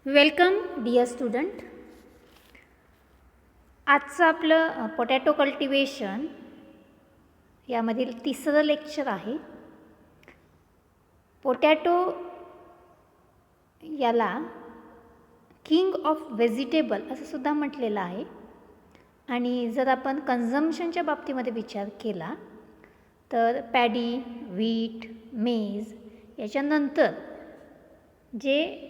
Welcome dear student. आजचं आपलं potato cultivation यामधील तिसरं लेक्चर आहे. पोटॅटो याला किंग ऑफ व्हेजिटेबल असं सुद्धा म्हटलेलं आहे. आणि जर आपण कन्झम्पशनच्या बाबतीमध्ये विचार केला तर पॅडी, व्हीट, मेज याच्यानंतर जे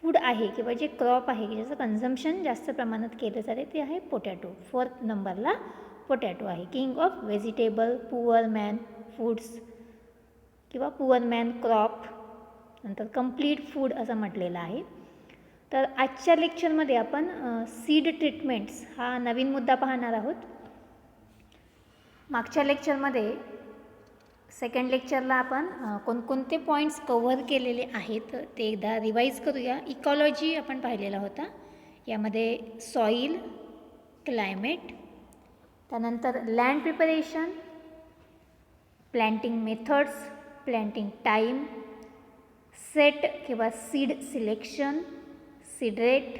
फूड आहे किंवा जे क्रॉप आहे की ज्याचं कन्झम्पशन जास्त प्रमाणात केलं जाते ते आहे पोटॅटो. 4th नंबरला पोटॅटो आहे. King of vegetable, poor man foods किंवा पुअर मॅन क्रॉप, नंतर कंप्लीट फूड असं म्हटलेलं आहे. तर आजच्या लेक्चरमध्ये आपण सीड ट्रीटमेंट्स हा नवीन मुद्दा पाहणार आहोत. मागच्या लेक्चरमध्ये सेकंड लेक्चरला आपण कोणकोणते पॉईंट्स कव्हर केलेले आहेत ते एकदा रिवाईज करूया. इकॉलॉजी आपण पाहिलेला होता. यामध्ये सॉईल, क्लायमेट, त्यानंतर land preparation, planting methods, planting time, set किंवा सीड सिलेक्शन, सीड रेट,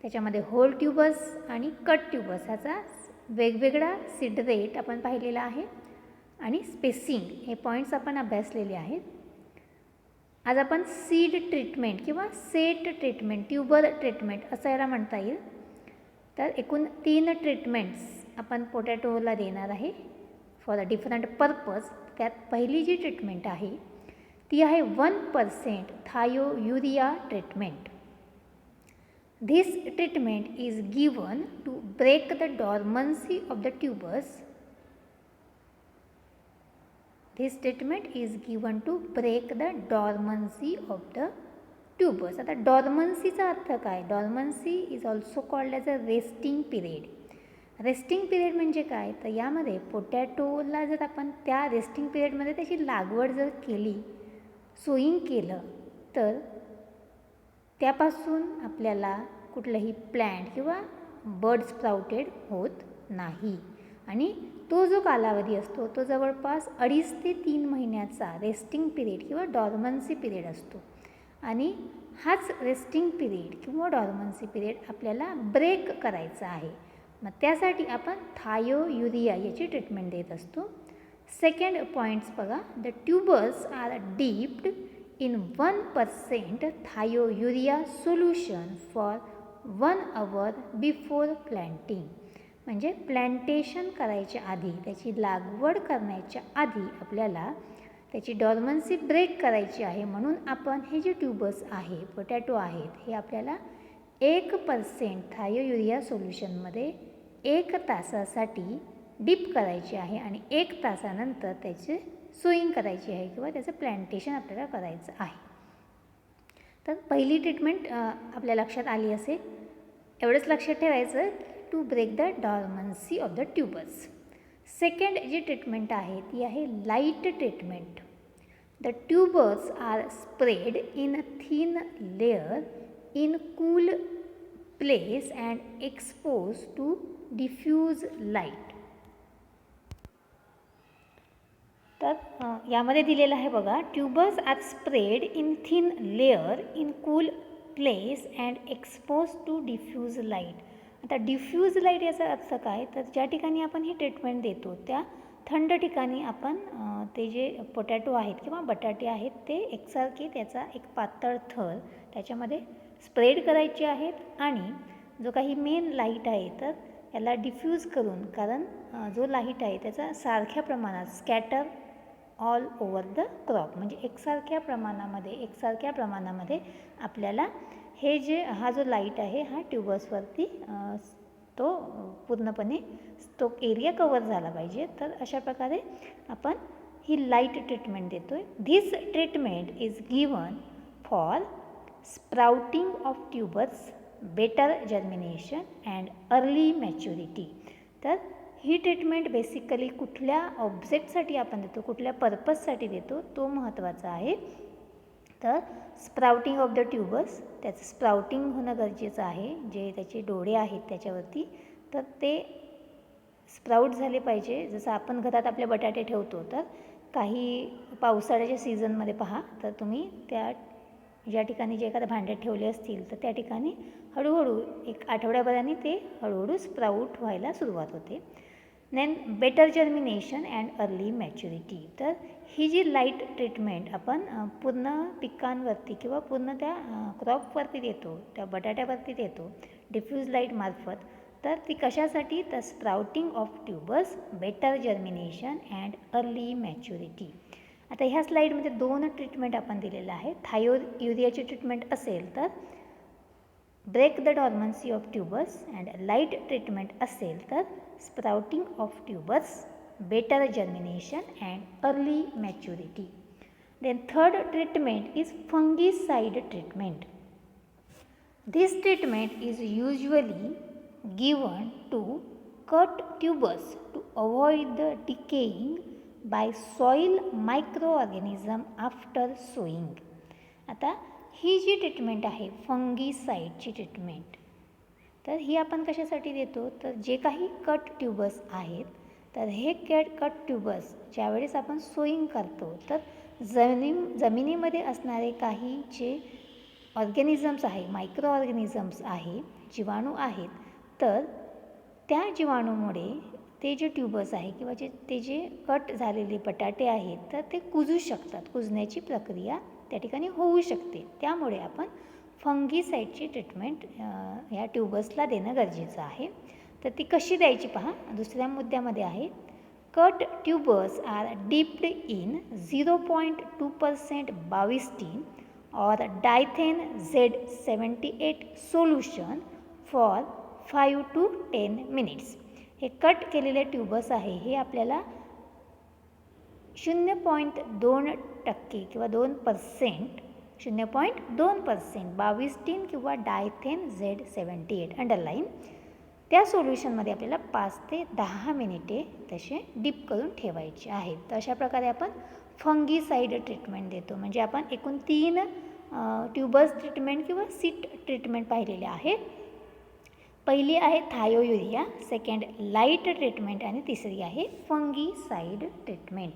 त्याच्यामध्ये होल ट्यूबर्स आणि कट ट्यूबर्स ह्याचा वेगवेगळा सीड रेट आपण पाहिलेला आहे आणि स्पेसिंग हे पॉईंट्स आपण अभ्यासलेले आहेत. आज आपण सीड ट्रीटमेंट किंवा सेट ट्रीटमेंट, ट्यूबर ट्रीटमेंट असं याला म्हणता येईल. तर एकूण 3 ट्रीटमेंट्स आपण पोटॅटोला देणार आहे फॉर अ डिफरंट पर्पज. त्यात पहिली जी ट्रीटमेंट आहे ती आहे 1% thiourea treatment. This treatment is given to break the dormancy of the tubers. This treatment is given to break the dormancy of the tubers. आता डॉर्मन्सीचा अर्थ काय? Dormancy is also called as a resting period. Resting period म्हणजे काय? तर यामध्ये पोटॅटोला जर आपण त्या रेस्टिंग पिरियडमध्ये त्याची लागवड जर केली, सोईंग केलं, तर त्यापासून आपल्याला कुठलंही प्लॅन्ट किंवा बर्ड स्प्राउटेड होत नाही. आणि तो जो कालावधी असतो तो जवळपास 2.5 ते 3 महिन्याचा रेस्टिंग पिरियड किंवा डॉर्मन्सी पिरियड असतो. आणि हाच रेस्टिंग पिरियड किंवा डॉर्मन्सी पिरियड आपल्याला ब्रेक करायचा आहे. मग त्यासाठी आपण थायोयुरिया याची ट्रीटमेंट देत असतो. सेकंड पॉईंट्स बघा. The tubers are dipped in 1% thiourea solution for 1 hour before planting. म्हणजे प्लॅन्टेशन करायच्या आधी, त्याची लागवड करण्याच्या आधी आपल्याला त्याची डॉर्मन्सी ब्रेक करायची आहे. म्हणून आपण हे जे ट्यूबर्स आहे, पोटॅटो आहेत, हे आपल्याला 1% थायोयुरिया सोल्युशनमध्ये 1 तासासाठी डीप करायचे आहे आणि 1 तासानंतर त्याचे सोईंग करायची आहे किंवा त्याचं प्लॅन्टेशन आपल्याला करायचं आहे. तर पहिली ट्रीटमेंट आपल्या लक्षात आली असेल. एवढंच लक्षात ठेवायचं to break the dormancy of the tubers. Second जी ट्रीटमेंट आहे ती आहे light treatment. The tubers are spread in a thin layer in cool place and expose to diffuse light. तर यामध्ये दिलेलं आहे बघा. Tubers are spread in thin layer in cool place and expose to diffuse light. आता diffuse light याचा अर्थ काय? तर ज्या ठिकाणी आपण ही ट्रीटमेंट देतो त्या थंड ठिकाणी आपण ते जे पोटॅटो आहेत किंवा बटाटे आहेत ते एकसारखे त्याचा एक पातळ थर त्याच्यामध्ये स्प्रेड करायचे आहेत आणि जो काही मेन लाईट आहे तर याला डिफ्यूज करून, कारण जो लाईट आहे त्याचा सारख्या प्रमाणात scatter all over the crop, म्हणजे एकसारख्या प्रमाणामध्ये आपल्याला हे जे हा जो लाईट आहे हा ट्यूबर्सवरती तो पूर्णपणे तो एरिया कवर झाला पाहिजे. तर अशा प्रकारे आपण ही लाईट ट्रीटमेंट देतो आहे. This treatment is given for sprouting of tubers, better germination and early maturity. तर ही ट्रीटमेंट बेसिकली कुठल्या ऑब्जेक्टसाठी आपण देतो, कुठल्या पर्पजसाठी देतो तो महत्त्वाचा आहे. तर स्प्राउटिंग ऑफ द ट्यूबर्स, त्याचं स्प्राउटिंग होणं गरजेचं आहे. जे त्याचे डोळे आहेत त्याच्यावरती तर ते स्प्राउट झाले पाहिजे. जसं आपण घरात आपले बटाटे ठेवतो तर काही पावसाळ्याच्या सीझनमध्ये पहा तर तुम्ही त्या ज्या ठिकाणी जे एखाद्या भांड्यात ठेवले असतील तर त्या ठिकाणी हळूहळू एक आठवड्याभराने ते हळूहळू स्प्राऊट व्हायला सुरुवात होते. Then better germination and early maturity. तर ही जी लाईट ट्रीटमेंट आपण पूर्ण पिकांवरती किंवा पूर्ण त्या क्रॉपवरती देतो, त्या बटाट्यावरती देतो डिफ्यूज लाईटमार्फत, तर ती कशासाठी? तर sprouting of tubers, better germination and early maturity. आता ह्या स्लाईडमध्ये 2 ट्रीटमेंट आपण दिलेलं आहे. युरियाची ट्रीटमेंट असेल तर break the dormancy of tubers, and light treatment असेल तर sprouting of tubers, better germination and early maturity. Then third treatment is fungicide treatment. This treatment is usually given to cut tubers to avoid the decaying by soil microorganism after sowing. आता ही जी treatment आहे फंगीसाईडची treatment, तर ही आपण कशासाठी देतो? तर जे काही cut tubers आहेत, तर हे कट ट्यूबर्स ज्यावेळेस आपण सोईंग करतो तर जमिनीमध्ये असणारे काही जे ऑर्गॅनिझम्स आहे, मायक्रो ऑर्गॅनिझम्स आहे, जीवाणू आहेत, तर त्या जीवाणूमुळे ते जे ट्यूबर्स आहे किंवा ते जे कट झालेले बटाटे आहेत तर ते कुजू शकतात. कुजण्याची प्रक्रिया त्या ठिकाणी होऊ शकते. त्यामुळे आपण फंगीसाईडची ट्रीटमेंट ह्या ट्यूबर्सला देणं गरजेचं आहे. तर ती कशी द्यायची पहा, दुसऱ्या मुद्द्यामध्ये आहे. Cut tubers are dipped in 0.2% Bavistin और Dithane Z78 solution for 5 to 10 minutes. हे कट केलेले ट्यूबर्स आहे हे आपल्याला 0.2% किंवा 2%, 0.2% बाविस्टीन किंवा डायथेन Z78 अंडरलाईन त्या सोल्युशनमध्ये आपल्याला 5 ते 10 मिनिटे तसे डीप करून ठेवायचे आहेत. तर अशा प्रकारे आपण फंगीसाईड ट्रीटमेंट देतो. म्हणजे आपण एकूण 3 ट्यूबर्स ट्रीटमेंट किंवा सीट ट्रीटमेंट पाहिलेले आहेत. पहिली आहे थायोयुरिया, सेकंड लाईट ट्रीटमेंट आणि तिसरी आहे fungicide treatment.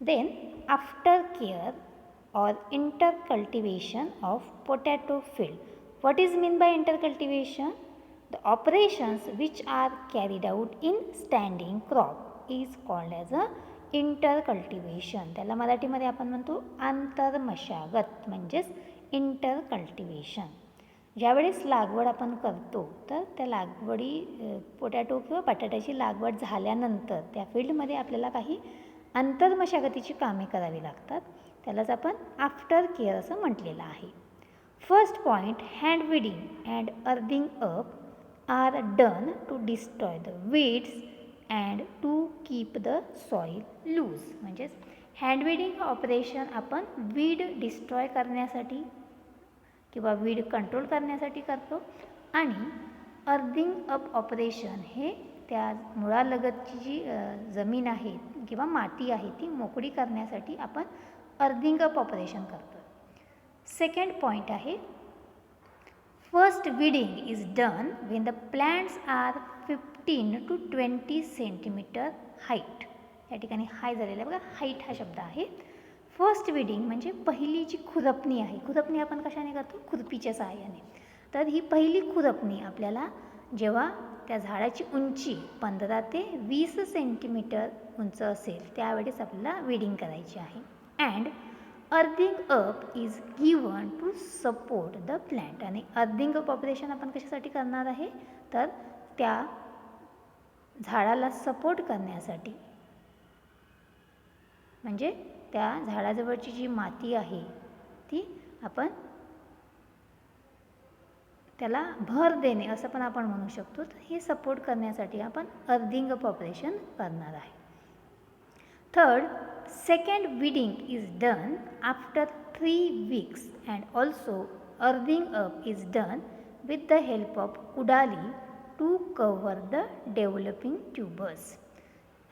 Then after care और inter cultivation of potato field. What is mean by inter cultivation? The operations which are carried out in standing crop is called as a inter cultivation. त्याला मराठीमध्ये आपण म्हणतो आंतरमशागत, म्हणजेच inter cultivation. ज्यावेळेस लागवड आपण करतो तर त्या पोटॅटो किंवा बटाट्याची लागवड झाल्यानंतर त्या फील्डमध्ये आपल्याला काही आंतरमशागतीची कामे करावी लागतात. त्यालाच आपण आफ्टर केअर असं म्हटलेलं आहे. First point, hand weeding and earthing up are done to destroy the weeds and to keep the soil loose. म्हणजेच हँड विडिंग ऑपरेशन आपण वीड डिस्ट्रॉय करण्यासाठी किंवा वीड कंट्रोल करण्यासाठी करतो, आणि अर्थिंग अप ऑपरेशन हे त्या मुळालगतची जी जमीन आहे किंवा माती आहे ती मोकळी करण्यासाठी आपण अर्थिंग अप ऑपरेशन करतो. सेकंड पॉईंट आहे, first weeding is done when the plants are 15 to 20 centimetre height. या ठिकाणी हाय झालेला बघा, हाईट हा शब्द आहे. फर्स्ट विडिंग म्हणजे पहिली जी खुरपणी आहे, खुरपणी आपण कशाने करतो? खुरपीच्या सहाय्याने. तर ही पहिली खुरपणी आपल्याला जेव्हा त्या झाडाची उंची 15 ते 20 सेंटीमीटर उंच असेल त्यावेळेस आपल्याला विडिंग करायची आहे. And earthing up is given to support the plant. आणि अर्थिंग अप ऑपरेशन आपण कशासाठी करणार आहे? तर त्या झाडाला सपोर्ट करण्यासाठी, म्हणजे त्या झाडाजवळची जी माती आहे ती आपण त्याला भर देणे असं पण आपण म्हणू शकतो. तर हे सपोर्ट करण्यासाठी आपण अर्थिंग अप ऑपरेशन करणार आहे. Third, second weeding is done after 3 weeks and also earthing up is done with the help of कुडाली to cover the developing tubers.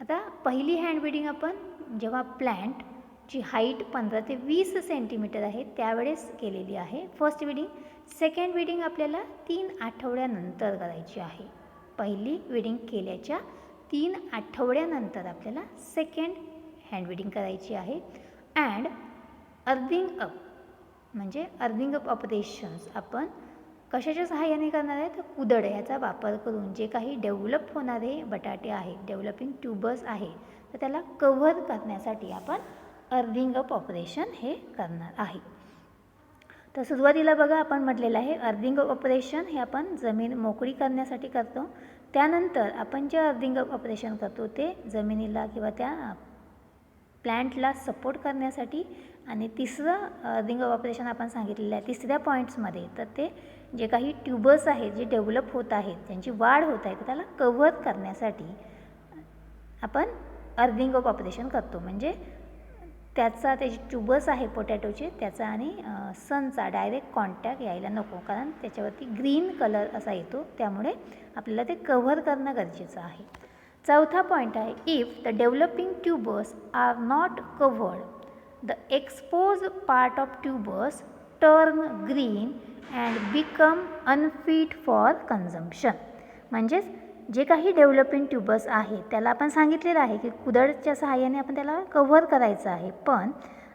आता पहिली हँड विडिंग आपण जेव्हा प्लॅन्टची हाईट 15 ते 20 सेंटीमीटर आहे त्यावेळेस केलेली आहे फर्स्ट विडिंग. सेकंड विडिंग आपल्याला 3 आठवड्यानंतर करायची आहे. पहिली विडिंग केल्याच्या 3 आठवड्यानंतर आपल्याला सेकंड हँड विडिंग करायची आहे. अँड अर्थिंग अप म्हणजे अर्निंग अप ऑपरेशन्स आपण कशाच्या सहाय्याने करणार आहे, तर कुदळ याचा वापर करून जे काही डेव्हलप होणारे बटाटे आहेत, डेव्हलपिंग ट्यूबर्स आहे, तर त्याला कव्हर करण्यासाठी आपण अर्निंग अप ऑपरेशन हे करणार आहे. तर सुरुवातीला बघा आपण म्हटलेलं आहे अर्निंग अप ऑपरेशन हे आपण जमीन मोकळी करण्यासाठी करतो. त्यानंतर आपण जे अर्निंग अप ऑपरेशन करतो ते जमिनीला किंवा त्या प्लॅन्टला सपोर्ट करण्यासाठी. आणि तिसरं अर्निंग अप ऑपरेशन आपण सांगितलेलं आहे तिसऱ्या पॉईंट्समध्ये, तर ते जे काही ट्यूबर्स आहेत जे डेव्हलप होत आहेत, त्यांची वाढ होत आहे, तर त्याला कव्हर करण्यासाठी आपण अर्निंग अप ऑपरेशन करतो. म्हणजे त्याचे ट्यूबर्स आहे पोटॅटोचे, त्याचा आणि सनचा डायरेक्ट कॉन्टॅक्ट यायला नको, कारण त्याच्यावरती ग्रीन कलर असा येतो, त्यामुळे आपल्याला ते कव्हर करणं गरजेचं आहे. चौथा पॉईंट आहे if the developing tubers are not covered the expose part of tubers turn green and become unfit for consumption. म्हणजेच जे काही डेव्हलपिंग ट्यूबर्स आहेत त्याला आपण सांगितलेलं आहे की कुदळच्या सहाय्याने आपण त्याला कव्हर करायचं आहे. पण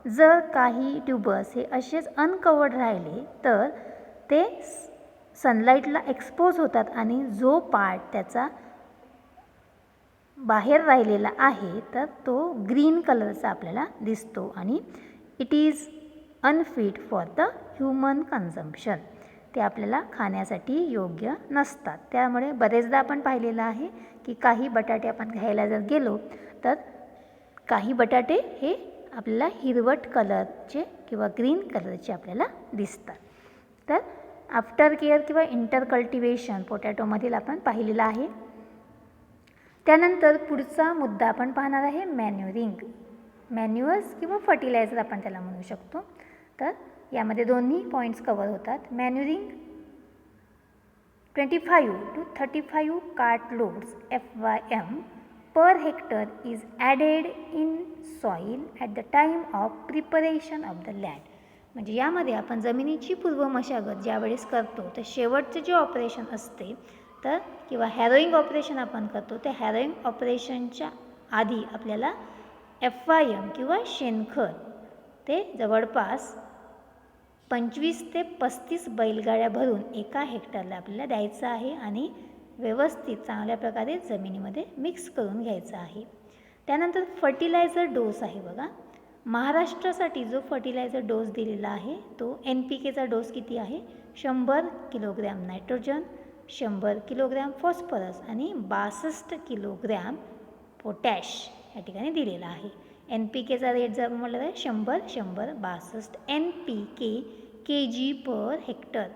जर काही ट्यूबर्स हे असेच अनकवर्ड राहिले तर ते सनलाईटला एक्सपोज होतात आणि जो पार्ट त्याचा बाहेर राहिलेला आहे तर तो ग्रीन कलरचा आपल्याला दिसतो आणि it is unfit for the human consumption. ते आपल्याला खाण्यासाठी योग्य नसतात. त्यामुळे बरेचदा आपण पाहिलेलं आहे की काही बटाटे आपण घ्यायला जर गेलो तर काही बटाटे हे आपल्याला हिरवट कलरचे किंवा ग्रीन कलरचे आपल्याला दिसतात. तर आफ्टर केअर किंवा इंटर कल्टिवेशन पोटॅटोमधील आपण पाहिलेलं आहे. त्यानंतर पुढचा मुद्दा आपण पाहणार आहे मॅन्युरिंग. मॅन्युअर्स किंवा फर्टिलायझर आपण त्याला म्हणू शकतो. तर यामध्ये दोन्ही पॉईंट्स कवर होतात. मॅन्युरिंग 25 to 35 cartloads FYM per hectare is added in soil at the time of preparation of the land. म्हणजे यामध्ये आपण जमिनीची पूर्वमशागत ज्यावेळेस करतो तर शेवटचे जे ऑपरेशन असते तर किंवा हॅरोईंग ऑपरेशन आपण करतो त्या हॅरोईंग ऑपरेशनच्या आधी आपल्याला FYM किंवा शेणखत ते जवळपास 25 ते 35 बैलगाड्या भरून एका हेक्टरला आपल्याला द्यायचं आहे आणि व्यवस्थित चांगल्या प्रकारे जमिनीमध्ये मिक्स करून घ्यायचं आहे. त्यानंतर फर्टिलायझर डोस आहे बघा. महाराष्ट्रासाठी जो फर्टिलायझर डोस दिलेला आहे तो NPKचा डोस किती आहे, 100 किलोग्रॅम नायट्रोजन, 100 किलोग्रॅम फॉस्फरस आणि 62 किलोग्रॅम पोटॅश या ठिकाणी दिलेला आहे. NPKचा रेट जर म्हटलं तर 100 62 NPK kg/हेक्टर.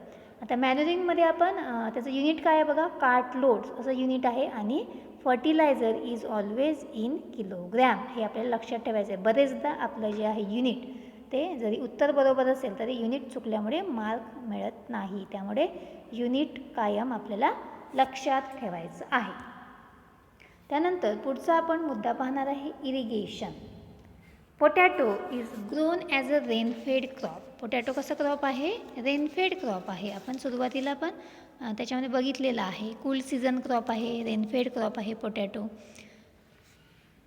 आता मॅन्युरिंगमध्ये आपण त्याचं युनिट काय आहे बघा, कार्टलोड्स असं युनिट आहे आणि fertiliser is always in kilogram हे आपल्याला लक्षात ठेवायचं आहे. बरेचदा आपलं जे आहे युनिट ते जरी उत्तर बरोबर असेल तरी युनिट चुकल्यामुळे मार्क मिळत नाही. त्यामुळे युनिट कायम आपल्याला लक्षात ठेवायचं आहे. त्यानंतर पुढचा आपण मुद्दा पाहणार आहे irrigation. Potato is grown as a rainfed crop. Potato कसं क्रॉप आहे, रेनफेड क्रॉप आहे. आपण सुरुवातीला पण त्याच्यामध्ये बघितलेलं आहे कूल सीझन क्रॉप आहे, रेनफेड क्रॉप आहे पोटॅटो.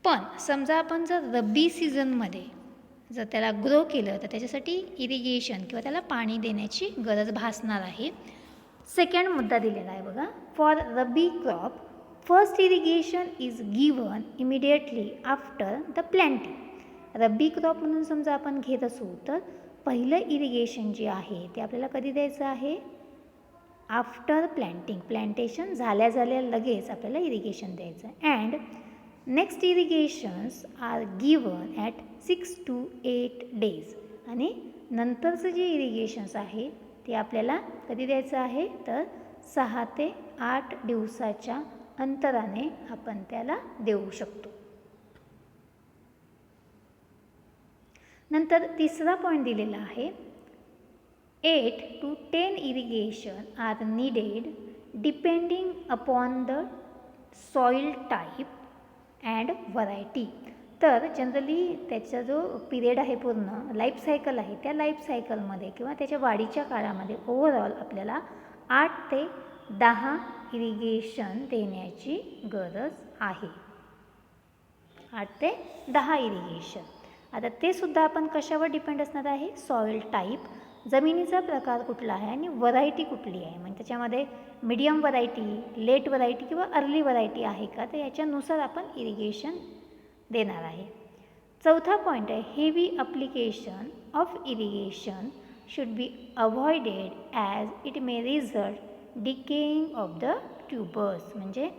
पण समजा आपण जर रब्बी सीझनमध्ये जर त्याला ग्रो केलं तर त्याच्यासाठी इरिगेशन किंवा त्याला पाणी देण्याची गरज भासणार आहे. सेकंड मुद्दा दिलेला आहे बघा. For rabi crop first irrigation is given immediately after the planting. Rabi crop म्हणून समजा आपण घेत असू तर पहिलं इरिगेशन जे आहे ते आपल्याला कधी द्यायचं आहे, आफ्टर प्लॅन्टिंग. प्लॅन्टेशन झाल्या लगेच आपल्याला इरिगेशन द्यायचं. And next irrigations are given at 6 to 8 days. आणि नंतरचं जे इरिगेशन्स आहे ते आपल्याला कधी द्यायचं आहे तर 6 ते 8 दिवसाच्या अंतराने आपण त्याला देऊ शकतो. नंतर तिसरा पॉईंट दिलेला आहे 8 to 10 irrigation are needed depending upon the soil type and variety. तर जनरली त्याचा जो पिरियड आहे पूर्ण लाईफ सायकल आहे त्या लाईफ सायकलमध्ये किंवा त्याच्या वाढीच्या काळामध्ये ओव्हरऑल आपल्याला 8 ते 10 इरिगेशन देण्याची गरज आहे. 8 ते 10 इरिगेशन. आता ते सुद्धा आपण कशावर डिपेंड असणार आहे, सॉईल टाईप जमिनीचा प्रकार कुठला आहे आणि व्हरायटी कुठली आहे, म्हणजे त्याच्यामध्ये मीडियम व्हरायटी, लेट व्हरायटी किंवा अर्ली व्हरायटी आहे का, तर याच्यानुसार आपण इरिगेशन देणार आहे. चौथा पॉईंट आहे heavy application of irrigation should be avoided as it may result decaying of the tubers. म्हणजे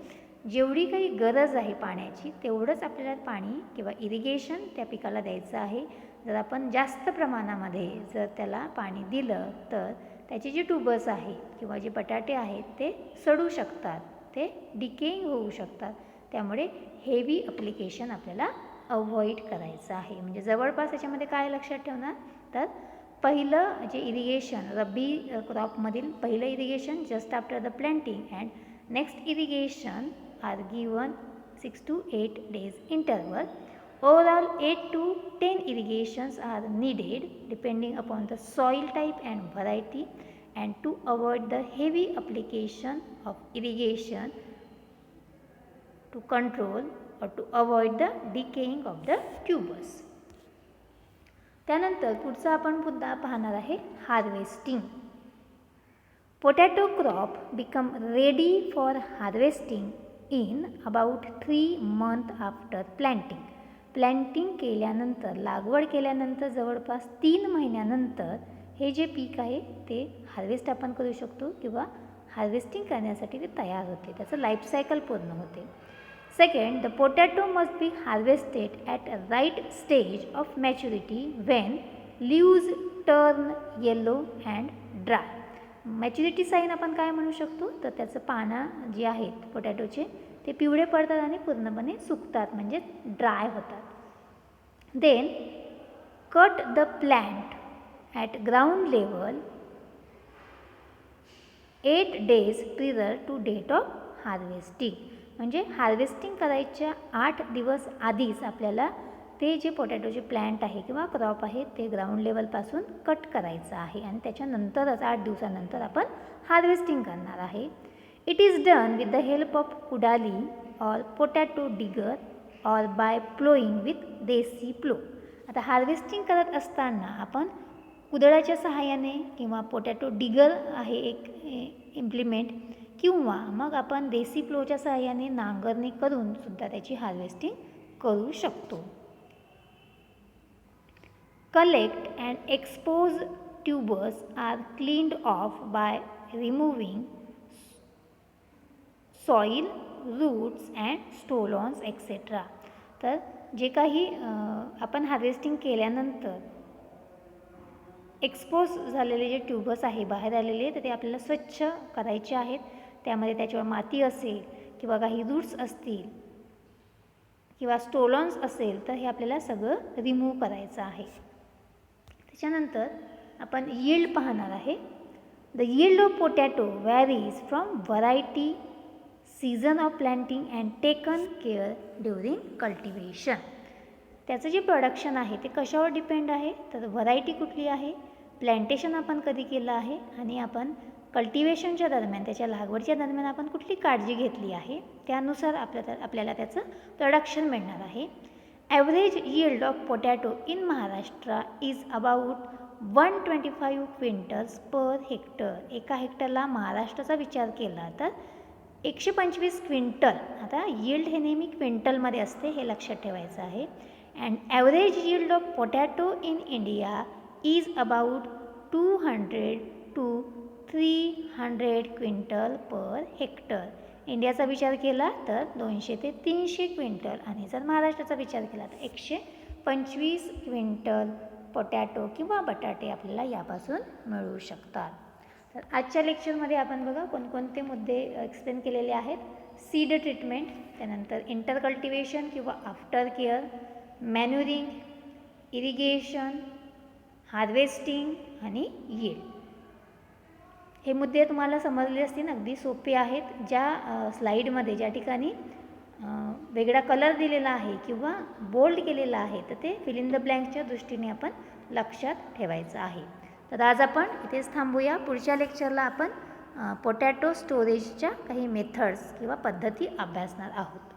जेवढी काही गरज आहे पाण्याची तेवढंच आपल्याला पाणी किंवा इरिगेशन त्या पिकाला द्यायचं आहे. जर आपण जास्त प्रमाणामध्ये जर त्याला पाणी दिलं तर त्याची जी ट्यूबर्स आहेत किंवा जे बटाटे आहेत ते सडू शकतात, ते डिकेइंग होऊ शकतात. त्यामुळे हेवी अप्लिकेशन आपल्याला अवॉइड करायचं आहे. म्हणजे जवळपास याच्यामध्ये काय लक्षात ठेवणार, तर पहिलं जे इरिगेशन रब्बी क्रॉपमधील पहिलं irrigation just after the planting and next irrigation are given 6 to 8 days interval. Overall 8 to 10 irrigations are needed depending upon the soil type and variety, and to avoid the heavy application of irrigation to control or to avoid the decaying of the tubers. त्यानंतर पुढचा आपण मुद्दा पाहणार आहे harvesting. Potato crop become ready for harvesting in about 3 months after planting. Planting केल्यानंतर, लागवड केल्यानंतर जवळपास 3 महिन्यानंतर हे जे पीक आहे ते हार्वेस्ट आपण करू शकतो किंवा हार्वेस्टिंग करण्यासाठी ते तयार होते, त्याचं लाईफ सायकल पूर्ण होते. Second, the potato must be harvested at a right stage of maturity when leaves turn yellow and dry. Maturity sign आपण काय म्हणू शकतो, तर त्याचं पानं जे आहेत पोटॅटोचे ते पिवळे पडतात आणि पूर्णपणे सुकतात, म्हणजे ड्राय होतात. Then cut the plant at ground level 8 days prior to date of harvesting. म्हणजे हार्वेस्टिंग करायच्या 8 दिवस आधीच आपल्याला ते जे पोटॅटोचे प्लॅन्ट आहे किंवा क्रॉप आहे ते ग्राउंड लेवलपासून कट करायचं आहे आणि त्याच्यानंतरच 8 दिवसानंतर आपण हार्वेस्टिंग करणार आहे. It is done with the help of कुडाली or potato digger or by ploughing with desi plough. आता हार्वेस्टिंग करत असताना आपण कुदळाच्या सहाय्याने किंवा पोटॅटो डिगर आहे एक इम्प्लिमेंट, किंवा मग आपण देसी प्लोच्या सहाय्याने नांगरणी करून सुद्धा त्याची हार्वेस्टिंग करू शकतो. Collect and expose tubers are cleaned off by removing soil, roots and stolons etc. तर जे काही आपण हार्वेस्टिंग केल्यानंतर एक्सपोज झालेले जे ट्यूबर्स आहे बाहेर आलेले, तर ते आपल्याला स्वच्छ करायचे आहेत. त्यामध्ये त्याच्यावर माती असेल किंवा काही रूट्स असतील किंवा स्टोलॉन्स असेल तर हे आपल्याला सगळं रिमूव्ह करायचं आहे. त्याच्यानंतर आपण यील्ड पाहणार आहे. The yield of potato varies from variety, season of planting and taken care during cultivation. त्याचं जे प्रोडक्शन आहे ते कशावर डिपेंड आहे, तर व्हरायटी कुठली आहे, प्लॅन्टेशन आपण कधी केलं आहे आणि आपण कल्टिवेशनच्या दरम्यान त्याच्या लागवडीच्या दरम्यान आपण कुठली काळजी घेतली आहे, त्यानुसार आपल्याला त्याचं प्रोडक्शन मिळणार आहे. Average yield of potato in Maharashtra is about 125 quintals per hectare. एका हेक्टरला महाराष्ट्राचा विचार केला तर 125 क्विंटल. आता यील्ड हे नेहमी क्विंटलमध्ये असते, हे लक्षात ठेवायचं आहे. And average yield of potato in India is about 200 to 300 quintal per hectare. इंडियाचा विचार केला तर 200 ते 300 क्विंटल आणि जर महाराष्ट्राचा विचार केला तर 125 क्विंटल पोटॅटो किंवा बटाटे आपल्याला यापासून मिळू शकतात. तर आजच्या लेक्चरमध्ये आपण बघा कोणकोणते मुद्दे एक्सप्लेन केलेले आहेत. सीड ट्रीटमेंट, त्यानंतर इंटर कल्टिवेशन किंवा आफ्टर केअर, मॅन्युरिंग, इरिगेशन, हार्वेस्टिंग आणि यील्ड. हे मुद्दे तुम्हाला समजले असतील, अगदी सोपे आहेत. ज्या स्लाईडमध्ये ज्या ठिकाणी वेगळा कलर दिलेला आहे किंवा बोल्ड केलेला आहे तर ते फिल इन द ब्लँकच्या दृष्टीने आपण लक्षात ठेवायचं आहे. तर आज आपण इथेच थांबूया. पुढच्या लेक्चरला आपण पोटॅटो स्टोरेजच्या काही मेथड्स किंवा पद्धती अभ्यासणार आहोत.